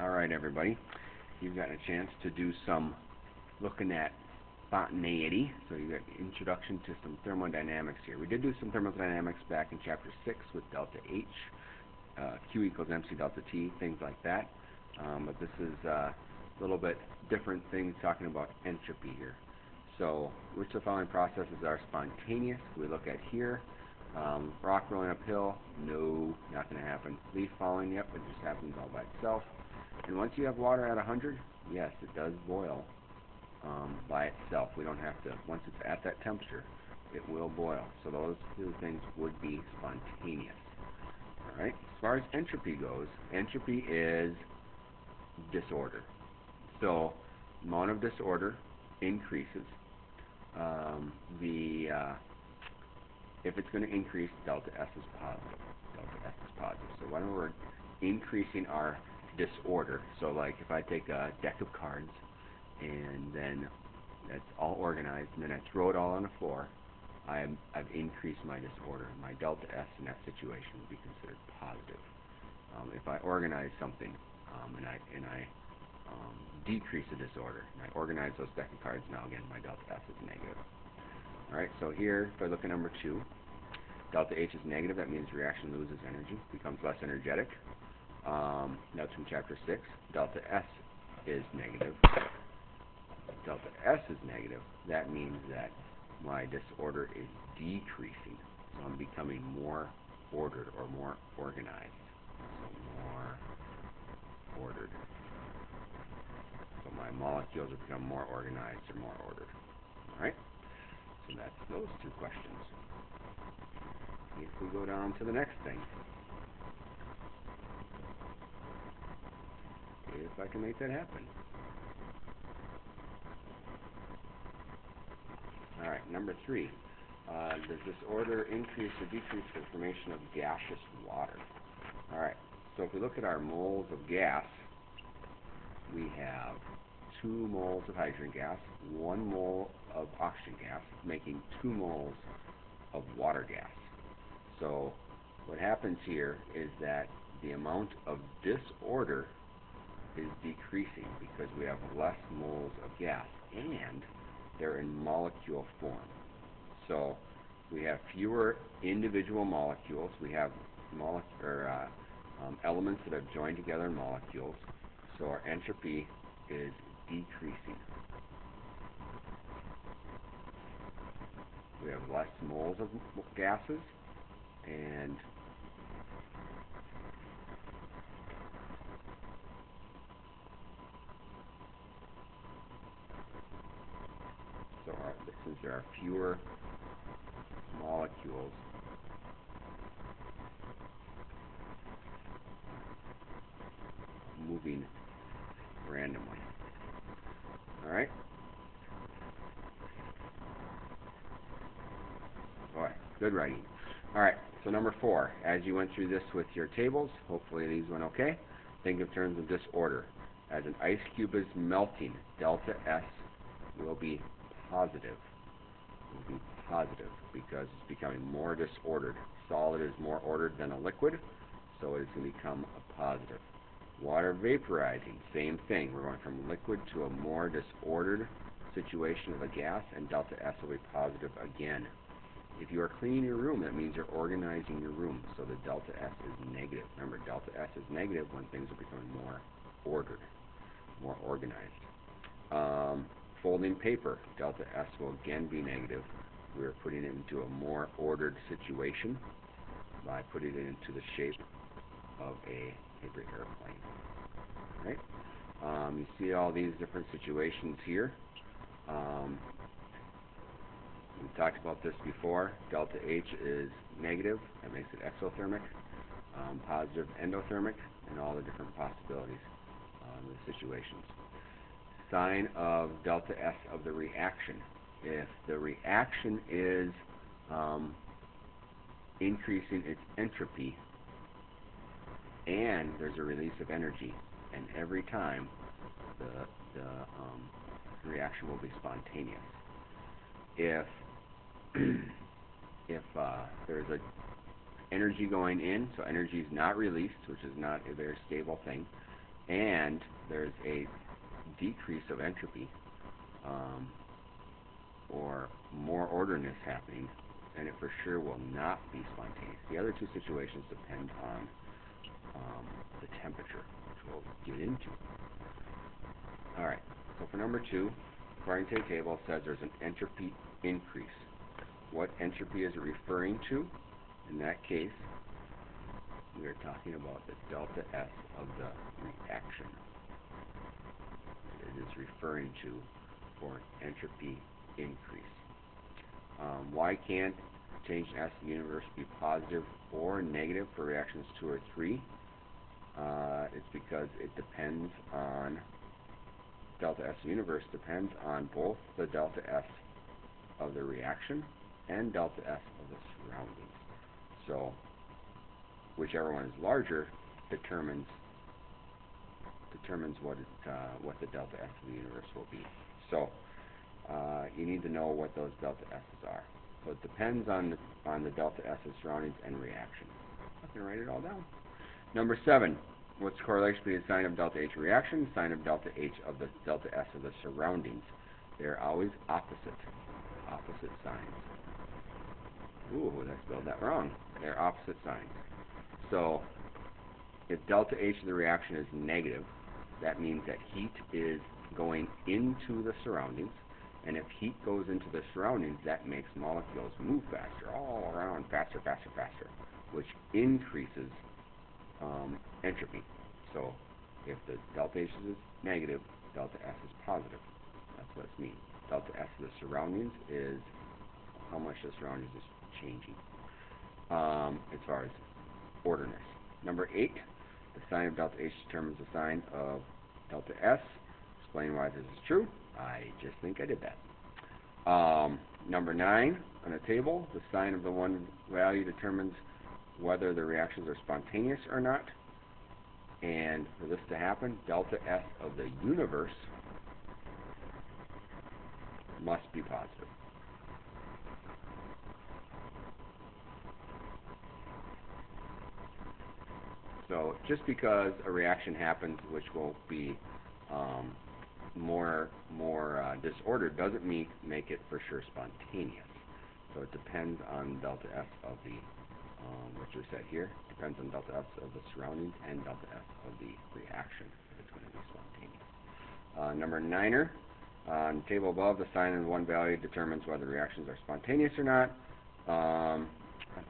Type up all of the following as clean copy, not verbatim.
Alright everybody, you've got a chance to do some looking at spontaneity. So you got introduction to some thermodynamics here. We did do some thermodynamics back in chapter 6 with delta H, Q equals MC delta T, things like that. But this is a little bit different thing talking about entropy here. So which of the following processes are spontaneous? We look at here. Rock rolling uphill, no, not going to happen. Leaf falling, yep, it just happens all by itself. And once you have water at 100, yes, it does boil by itself. We don't have to, once it's at that temperature, it will boil. So those two things would be spontaneous. Alright, as far as entropy goes, entropy is disorder. So amount of disorder increases. If it's going to increase, delta S is positive. Delta S is positive. So when we're increasing our disorder, so like if I take a deck of cards and then that's all organized and then I throw it all on the floor, I've increased my disorder. My delta S in that situation would be considered positive. If I organize something and I decrease the disorder and I organize those deck of cards, now again my delta S is negative. Alright, so here, if I look at number 2, delta H is negative. That means reaction loses energy, becomes less energetic. That's from chapter 6. Delta S is negative. Delta S is negative. That means that my disorder is decreasing. So I'm becoming more ordered or more organized. So more ordered. So my molecules have become more organized or more ordered. Alright? So that's those two questions. If we go down to the next thing. If I can make that happen. Alright, number 3. Does this order increase or decrease the formation of gaseous water? Alright, so if we look at our moles of gas, we have 2 moles of hydrogen gas, 1 mole of oxygen gas, making 2 moles of water gas. So what happens here is that the amount of disorder is decreasing because we have less moles of gas and they're in molecule form. So we have fewer individual molecules. We have elements that have joined together in molecules. So our entropy is decreasing. We have less moles of gases and so since there are fewer molecules, moving randomly. Alright? Boy, good writing. Alright, so number 4. As you went through this with your tables, hopefully these went okay. Think in terms of disorder. As an ice cube is melting, delta S will be positive. Will be positive because it's becoming more disordered. Solid is more ordered than a liquid, so it's going to become a positive. Water vaporizing, same thing. We're going from liquid to a more disordered situation of a gas, and delta S will be positive again. If you are cleaning your room, that means you're organizing your room, so the delta S is negative. Remember, delta S is negative when things are becoming more ordered, more organized. Folding paper, delta S will again be negative. We're putting it into a more ordered situation by putting it into the shape of a paper airplane. Right? You see all these different situations here. We talked about this before. Delta H is negative. That makes it exothermic. Positive endothermic, and all the different possibilities in the situations. Sign of delta S of the reaction. If the reaction is increasing its entropy and there's a release of energy, and every time the reaction will be spontaneous. If there's a energy going in, so energy is not released, which is not a very stable thing, and there's a decrease of entropy, or more orderness happening, then it for sure will not be spontaneous. The other two situations depend on the temperature, which we'll get into. Alright, so for number 2, according to the table, it says there's an entropy increase. What entropy is it referring to? In that case, we are talking about the delta S of the reaction. It is referring to for an entropy increase. Why can't change in S of the universe be positive or negative for reactions 2 or 3? It's because it depends on, delta S of the universe depends on both the delta S of the reaction and delta S of the surroundings. So whichever one is larger determines what the delta S of the universe will be. So you need to know what those delta S's are. So it depends on the delta S of surroundings and reaction. I'm going to write it all down. Number 7. What's the correlation between the sign of delta H reaction, sign of delta H of the delta S of the surroundings? They're always opposite signs. Ooh, I spelled that wrong. They're opposite signs. So if delta H of the reaction is negative, that means that heat is going into the surroundings, and if heat goes into the surroundings, that makes molecules move faster, all around, faster, which increases entropy. So if the delta H is negative, delta S is positive. That's what it means. Delta S of the surroundings is how much the surroundings is changing as far as orderness. Number 8, the sign of delta H determines the sign of delta S. Explain why this is true. I just think I did that. Number 9 on the table, the sign of the one value determines whether the reactions are spontaneous or not. And for this to happen, delta S of the universe must be positive. So just because a reaction happens which will be more disordered doesn't make it for sure spontaneous. So it depends on delta S of the, which we said here, depends on delta S of the surroundings and delta S of the reaction if it's going to be spontaneous. Number 9er, on the table above, the sign of one value determines whether reactions are spontaneous or not. I'm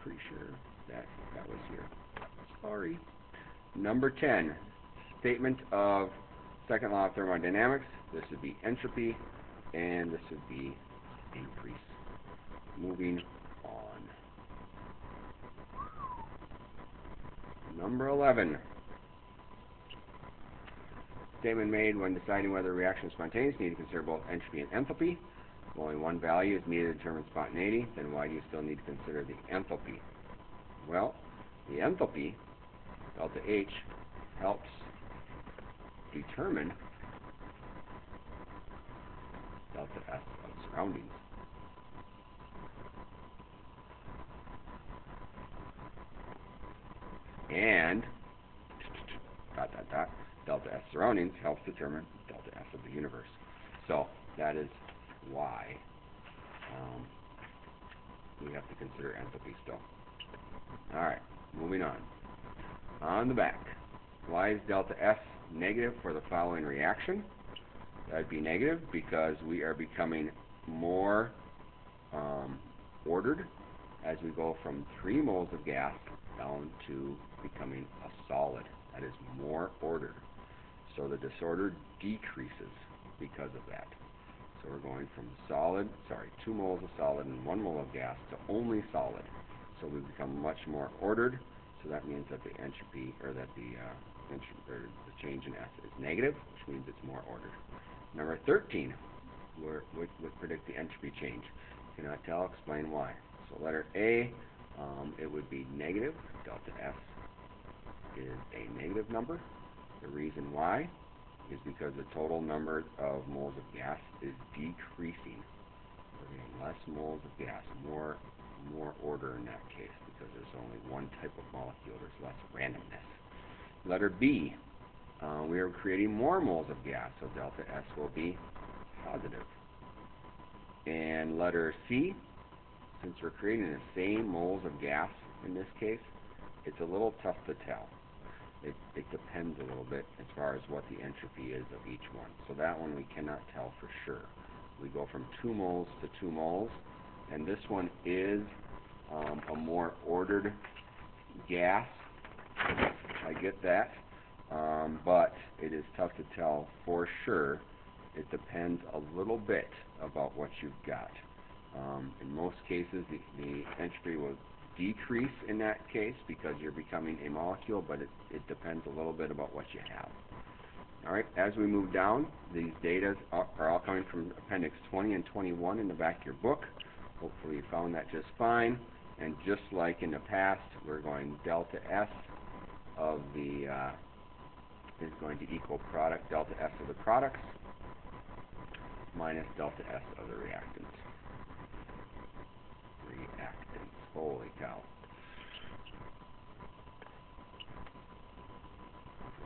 pretty sure that was here. Sorry. Number 10, statement of second law of thermodynamics. This would be entropy, and this would be increase. Moving on. Number 11. Statement made when deciding whether a reaction is spontaneous, you need to consider both entropy and enthalpy. If only one value is needed to determine spontaneity, then why do you still need to consider the enthalpy? Well, the enthalpy, delta H, helps determine delta S of surroundings. And delta S surroundings helps determine delta S of the universe. So that is why we have to consider enthalpy still. Alright, moving on. On the back, why is delta S negative for the following reaction? That would be negative because we are becoming more ordered as we go from 3 moles of gas down to becoming a solid. That is more ordered. So the disorder decreases because of that. So we're going from 2 moles of solid and 1 mole of gas to only solid. So we become much more ordered. So that means that the entropy, or that the change in S is negative, which means it's more ordered. Number 13 would predict the entropy change. Cannot tell, explain why. So letter A, it would be negative. Delta S is a negative number. The reason why is because the total number of moles of gas is decreasing. We're getting less moles of gas, more order in that case, because there's only one type of molecule. There's less randomness. Letter B, we are creating more moles of gas, so delta S will be positive. And letter C, since we're creating the same moles of gas in this case, it's a little tough to tell. It depends a little bit as far as what the entropy is of each one. So that one we cannot tell for sure. We go from 2 moles to 2 moles, and this one is a more ordered gas. I get that, but it is tough to tell for sure. It depends a little bit about what you've got. In most cases, the entropy will decrease in that case because you're becoming a molecule, but it depends a little bit about what you have. All right, as we move down, these data are all coming from Appendix 20 and 21 in the back of your book. Hopefully you found that just fine. And just like in the past, we're going delta S of the is going to equal product delta S of the products minus delta S of the reactants. Holy cow.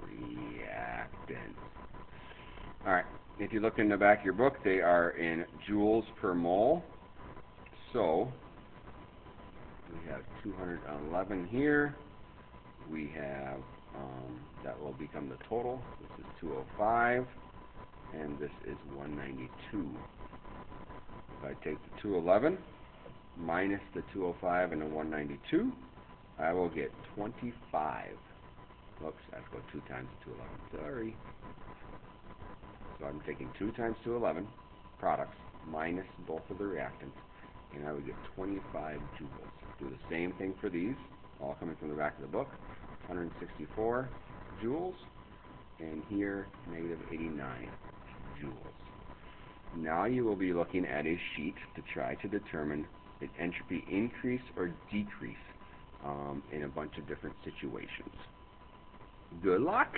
Reactants. Alright, if you look in the back of your book, they are in joules per mole. So, we have 211 here. We have, that will become the total. This is 205, and this is 192. If I take the 211, minus the 205 and the 192, I will get 25. Whoops, I have to go 2 times 211. Sorry. So I'm taking 2 times 211 products minus both of the reactants, and I would get 25 joules. Do the same thing for these, all coming from the back of the book. 164 joules, and here negative 89 joules. Now you will be looking at a sheet to try to determine the entropy increase or decrease in a bunch of different situations. Good luck!